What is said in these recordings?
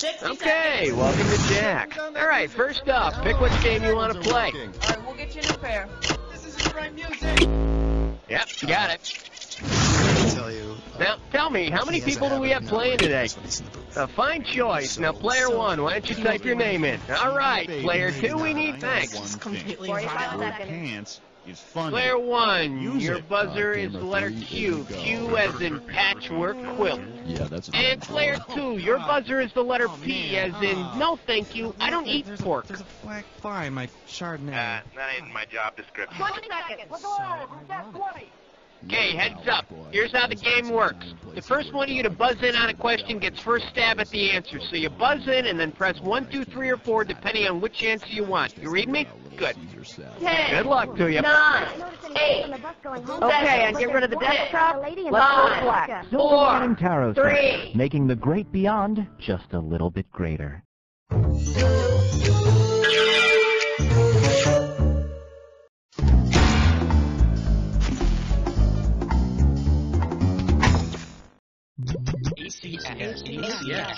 Okay, welcome to Jack. Alright, first up, pick which game you want to play. Alright, we'll get you a new pair. This isn't the right music! Yep, you got it. Now, tell me, how many people do we have playing today? A fine choice. Now, player one, why don't you type your name in? Alright, player two, we need thanks. Completely 45 seconds. Is funny. Player one, your buzzer is the letter Q. Q as in patchwork quilt. Yeah, that's. And player two, your buzzer is the letter P as in no thank you, I don't eat pork. There's a flag fly in my Chardonnay. That ain't my job description. 20 seconds. What's the matter? We've got 20. Okay, heads up. Here's how the game works. The first one of you to buzz in on a question gets first stab at the answer. So you buzz in and then press 1, 2, 3, or 4 depending on which answer you want. You read me? Good. 10. Good luck to you. 9. 8. Okay, and get rid of the desktop. 5. 4. Tarot 3. making the great beyond just a little bit greater.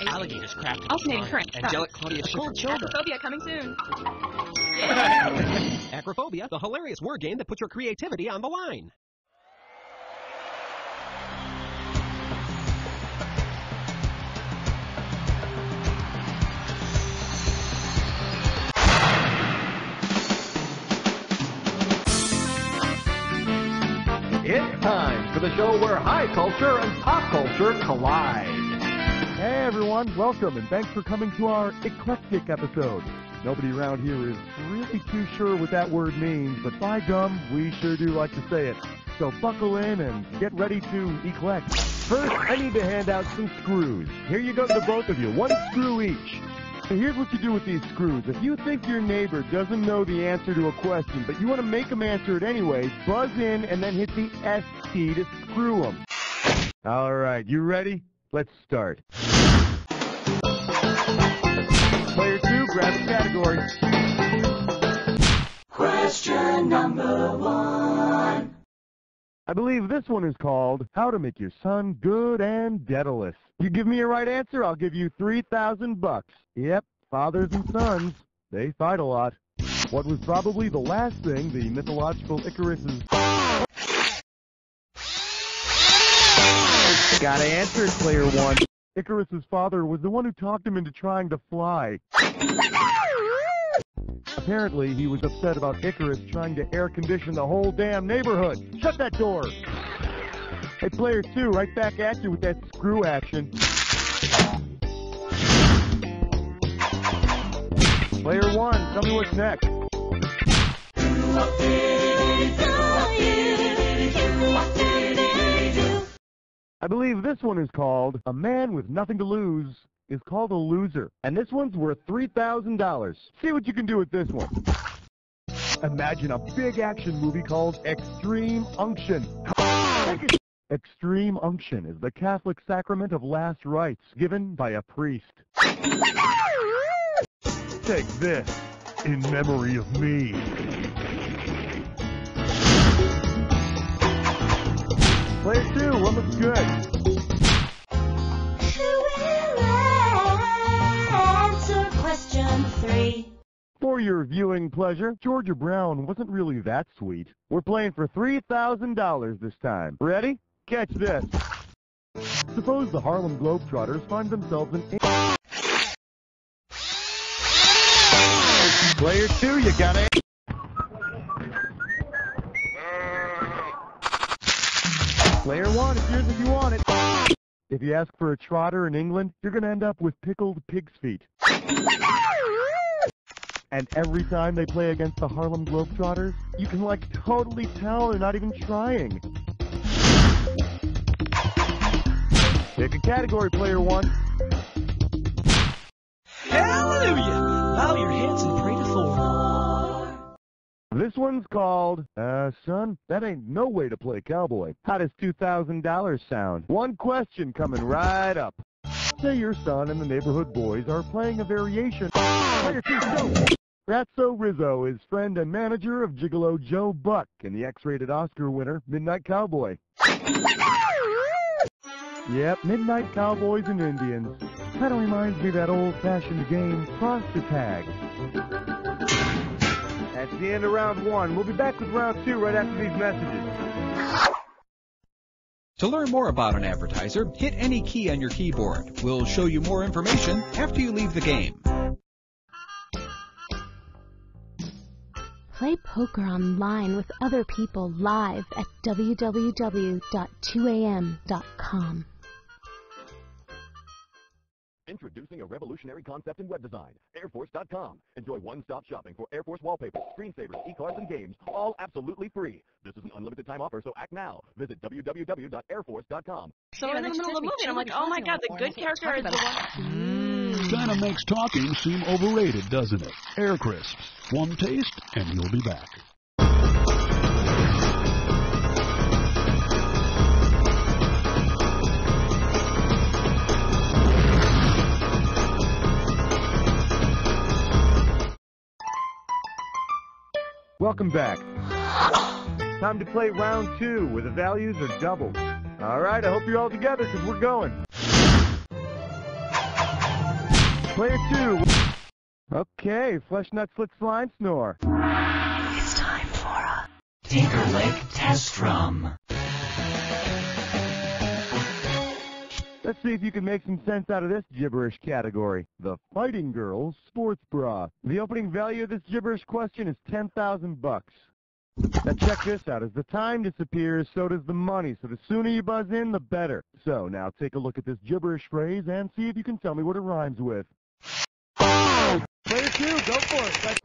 Alligators crafted. Alternating current. Angelic Claudia Cold shoulder. Acrophobia coming soon. Acrophobia, the hilarious word game that puts your creativity on the line. It's time for the show where high culture and pop culture collide. Hey everyone, welcome and thanks for coming to our Eclectic episode. Nobody around here is really too sure what that word means, but by gum, we sure do like to say it. So buckle in and get ready to eclect. First, I need to hand out some screws. Here you go to the both of you, 1 screw each. So here's what you do with these screws. If you think your neighbor doesn't know the answer to a question, but you want to make them answer it anyway, buzz in and then hit the S key to screw them. All right, you ready? Let's start. Player 2, grab a category. Question number 1. I believe this one is called How to Make Your Son Good and Daedalus. You give me a right answer, I'll give you $3,000. Yep, fathers and sons, they fight a lot. What was probably the last thing the mythological Icarus's... Gotta answer it, player 1. Icarus's father was the one who talked him into trying to fly. Apparently, he was upset about Icarus trying to air condition the whole damn neighborhood. Shut that door! Hey, player 2, right back at you with that screw action. Player 1, tell me what's next. I believe this one is called A Man with Nothing to Lose is called a loser. And this one's worth $3,000. See what you can do with this one. Imagine a big action movie called Extreme Unction. Extreme Unction is the Catholic sacrament of last rites given by a priest. Take this in memory of me. Player 2, what looks good? Who will answer question 3? For your viewing pleasure, Georgia Brown wasn't really that sweet. We're playing for $3,000 this time. Ready? Catch this. Suppose the Harlem Globetrotters find themselves in... Player 2, you got it. Player 1, it's yours if you want it. If you ask for a trotter in England, you're going to end up with pickled pig's feet. And every time they play against the Harlem Globetrotters, you can, like, totally tell they're not even trying. Pick a category, player 1. Hallelujah! Bow your heads and pray to 4. This one's called, son, that ain't no way to play cowboy. How does $2,000 sound? One question coming right up. Say your son and the neighborhood boys are playing a variation. Player 2, go! Ratso Rizzo is friend and manager of Gigolo Joe Buck and the X-rated Oscar winner, Midnight Cowboy. Yep, Midnight Cowboys and Indians. Kind of reminds me of that old-fashioned game, Froster Tag. That's the end of round 1. We'll be back with round 2 right after these messages. To learn more about an advertiser, hit any key on your keyboard. We'll show you more information after you leave the game. Play poker online with other people live at www.2am.com. Introducing a revolutionary concept in web design, airforce.com. Enjoy one-stop shopping for Air Force wallpaper, screensavers, e-cards, and games, all absolutely free. This is an unlimited time offer, so act now. Visit www.airforce.com. So in the middle of the movie, I'm like, oh my god, the good character is the one. Kinda makes talking seem overrated, doesn't it? Air Crisps. One taste, and you'll be back. Welcome back. Time to play round 2, where the values are doubled. All right, I hope you're all together, because we're going. Player 2. Okay, Flesh Nut Slit Slime Snore. It's time for a Tinkerlick Test Drum. Let's see if you can make some sense out of this gibberish category. The Fighting Girls Sports Bra. The opening value of this gibberish question is $10,000. Now check this out. As the time disappears, so does the money. So the sooner you buzz in, the better. So now take a look at this gibberish phrase and see if you can tell me what it rhymes with. Player 2, go for it.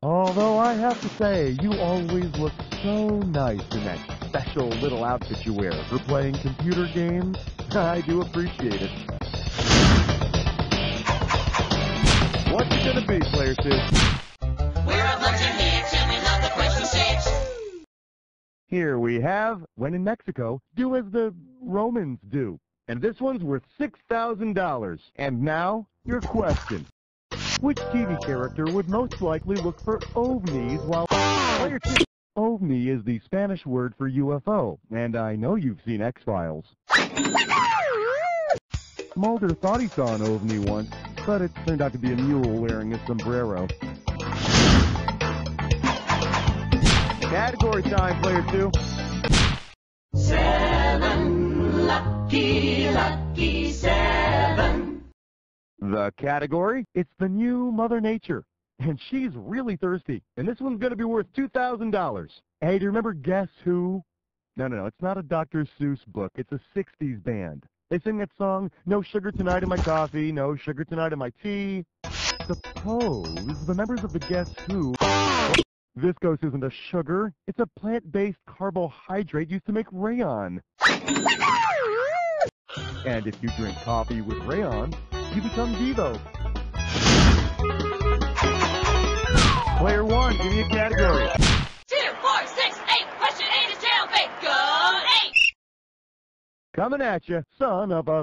Although I have to say, you always look so nice in that special little outfit you wear for playing computer games. I do appreciate it. What's it gonna be, Player 2? We're a bunch of hicks and we love the question 6. Here we have, when in Mexico, do as the Romans do. And this one's worth $6,000. And now, your question. Which TV character would most likely look for ovnis while... Player 2. OVNI is the Spanish word for UFO, and I know you've seen X-Files. Mulder thought he saw an OVNI once, but it turned out to be a mule wearing a sombrero. Category time, Player 2. 7, lucky 7. The category? It's the new Mother Nature. And she's really thirsty. And this one's going to be worth $2,000. Hey, do you remember Guess Who? No, it's not a Dr. Seuss book. It's a 60s band. They sing that song, No Sugar Tonight in My Coffee, No Sugar Tonight in My Tea. Suppose the members of the Guess Who... Viscose isn't a sugar. It's a plant-based carbohydrate used to make rayon. And if you drink coffee with rayon, you become Devo. Player 1, give me a category. 2, 4, 6, 8. Question 8 is jailbait. Go 8. Coming at you, son of a...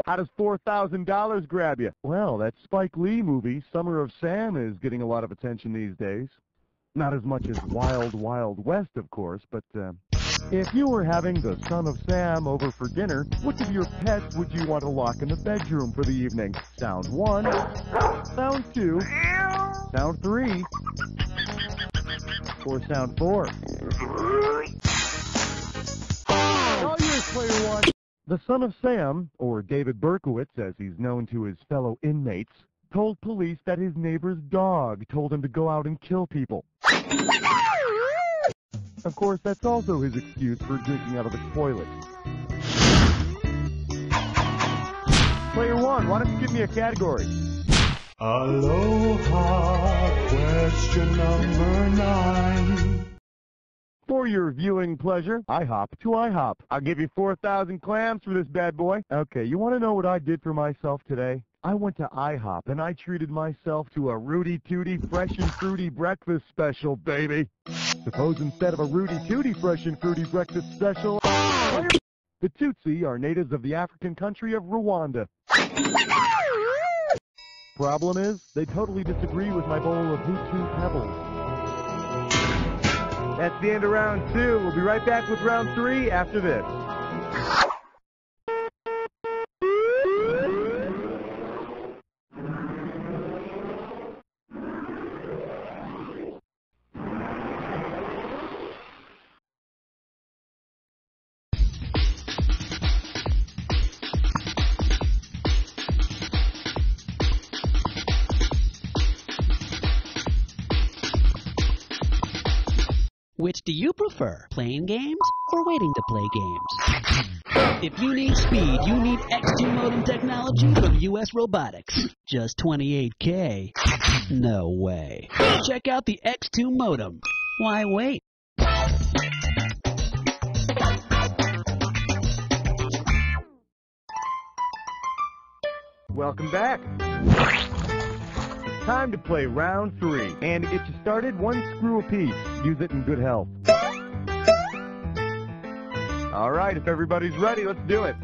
How does $4,000 grab you? Well, that Spike Lee movie, Summer of Sam, is getting a lot of attention these days. Not as much as Wild Wild West, of course, but if you were having the Son of Sam over for dinner, which of your pets would you want to lock in the bedroom for the evening? Sound 1, sound 2, sound 3, or sound 4? All yours, Player 1. The Son of Sam, or David Berkowitz as he's known to his fellow inmates, told police that his neighbor's dog told him to go out and kill people. Of course, that's also his excuse for drinking out of the toilet. Player 1, why don't you give me a category? Aloha, question number 9. For your viewing pleasure, I hop to IHOP. I'll give you 4,000 clams for this bad boy. Okay, you want to know what I did for myself today? I went to IHOP and I treated myself to a Rooty Tooty Fresh and Fruity Breakfast Special, baby. Suppose instead of a Rooty Tooty Fresh and Fruity Breakfast Special, the Tutsi are natives of the African country of Rwanda. Problem is, they totally disagree with my bowl of Hutu pebbles. That's the end of round 2. We'll be right back with round 3 after this. Which do you prefer, playing games or waiting to play games? If you need speed, you need X2 modem technology from US Robotics. Just $28K? No way. Check out the X2 modem. Why wait? Welcome back. Time to play round 3. And to get you started, 1 screw apiece. Use it in good health. All right, if everybody's ready, let's do it.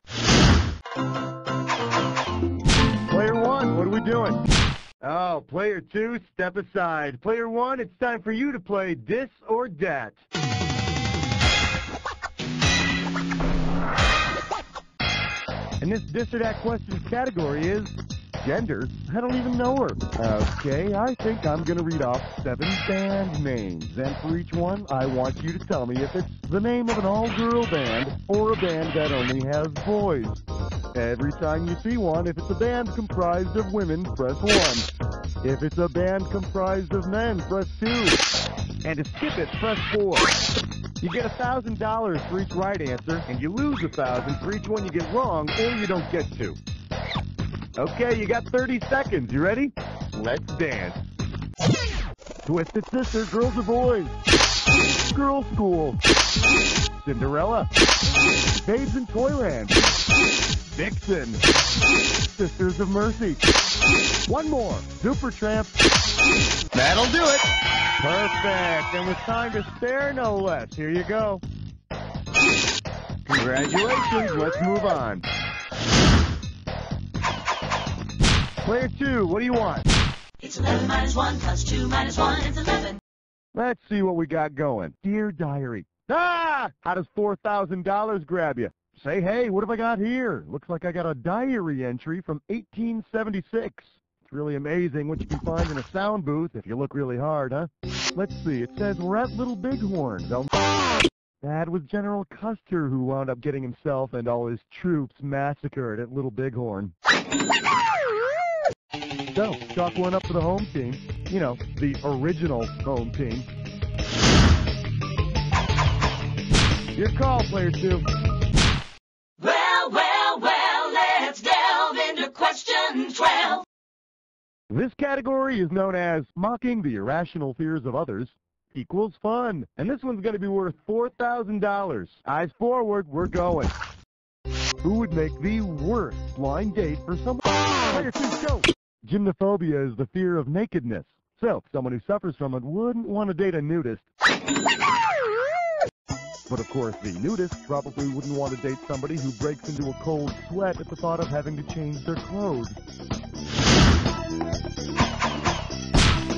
Player 1, what are we doing? Oh, player 2, step aside. Player 1, it's time for you to play Dis or Dat. And this Dis or Dat questions category is gender. I don't even know her. Okay, I think I'm going to read off 7 band names. And for each one, I want you to tell me if it's the name of an all-girl band or a band that only has boys. Every time you see one, if it's a band comprised of women, press 1. If it's a band comprised of men, press 2. And to skip it, press 4. You get $1,000 for each right answer, and you lose $1,000 for each one you get wrong or you don't get to. Okay, you got 30 seconds. You ready? Let's dance. Twisted Sister, Girls or Boys? Girls School. Cinderella. Babes in Toyland. Vixen. Sisters of Mercy. One more. Supertramp. That'll do it. Perfect. And with time to spare, no less. Here you go. Congratulations. Let's move on. Player 2, what do you want? It's 11 minus 1 plus 2 minus 1 is 11. Let's see what we got going. Dear Diary. Ah! How does $4,000 grab you? Say, hey, what have I got here? Looks like I got a diary entry from 1876. It's really amazing what you can find in a sound booth if you look really hard, huh? Let's see. It says, we're at Little Bighorn. That was General Custer who wound up getting himself and all his troops massacred at Little Bighorn. So, chalk one up for the home team. You know, the original home team. Your call, player 2. Well, let's delve into question 12. This category is known as mocking the irrational fears of others equals fun. And this one's going to be worth $4,000. Eyes forward, we're going. Who would make the worst blind date for someone? Player 2, go! Gymnophobia is the fear of nakedness. So, someone who suffers from it wouldn't want to date a nudist. But of course, the nudist probably wouldn't want to date somebody who breaks into a cold sweat at the thought of having to change their clothes.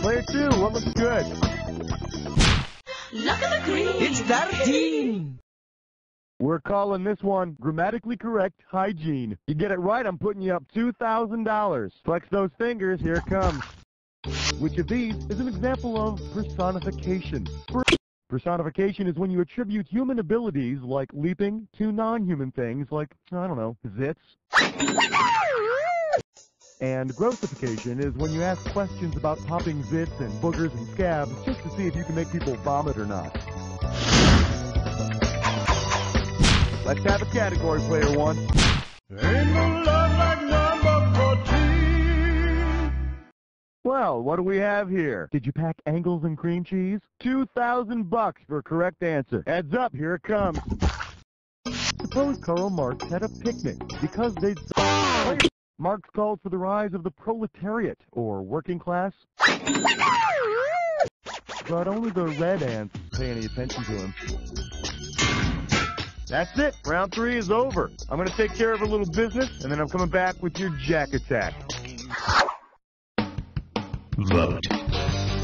Player 2, what looks good? Look at the green. It's 13. We're calling this one grammatically correct hygiene. You get it right, I'm putting you up $2,000. Flex those fingers, here it comes. Which of these is an example of personification? Personification is when you attribute human abilities like leaping to non-human things like, I don't know, zits. And grossification is when you ask questions about popping zits and boogers and scabs just to see if you can make people vomit or not. Let's have a category, player 1. Ain't no love like number 14. Well, what do we have here? Did you pack Engels and cream cheese? $2,000 for a correct answer. Heads up, here it comes. Suppose Karl Marx had a picnic because they'd... Marx called for the rise of the proletariat, or working class. But only the red ants pay any attention to him. That's it. Round 3 is over. I'm going to take care of a little business, and then I'm coming back with your jack attack. Vote.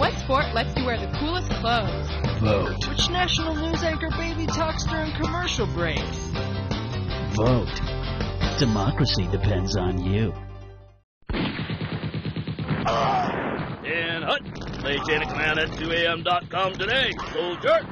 What sport lets you wear the coolest clothes? Vote. Which national news anchor baby talks during commercial breaks? Vote. Democracy depends on you. Dan Hut. Play Chain of Command at 2am.com today, soldier.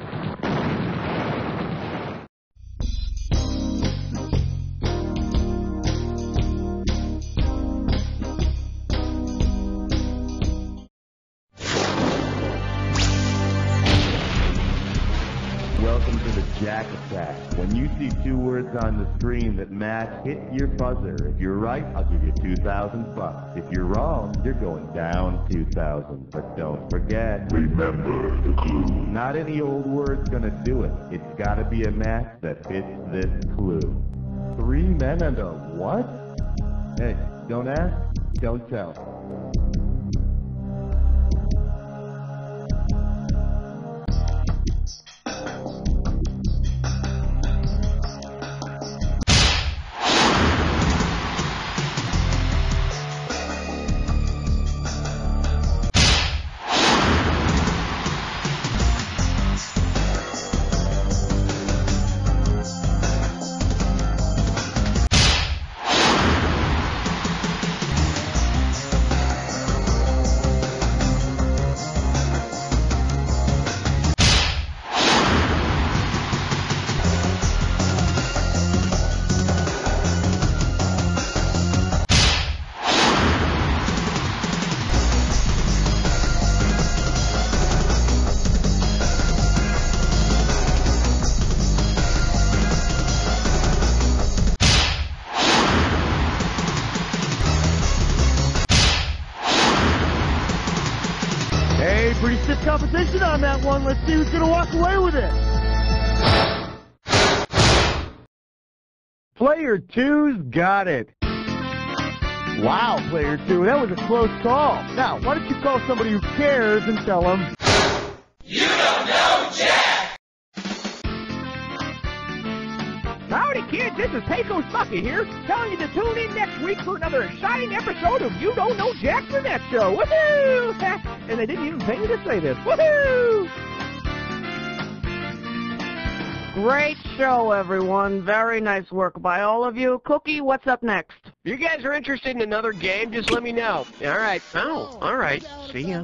Welcome to the Jack Attack. When you see two words on the screen that match, hit your buzzer. If you're right, I'll give you $2,000. If you're wrong, you're going down 2,000. But don't forget, remember the clue. Not any old word's gonna do it. It's gotta be a match that fits this clue. 3 men and a what? Hey, don't ask, don't tell. Pretty stiff competition on that one. Let's see who's going to walk away with it. Player 2's got it. Wow, Player 2, that was a close call. Now, why don't you call somebody who cares and tell them... You don't know Jack! Howdy, kids. This is Pecos Bucket here, telling you to tune in next week for another exciting episode of You Don't Know Jack the Netshow. Woohoo! And they didn't even pay me to say this. Woohoo! Great show, everyone. Very nice work by all of you. Cookie, what's up next? If you guys are interested in another game, just let me know. All right. Oh, all right. See ya.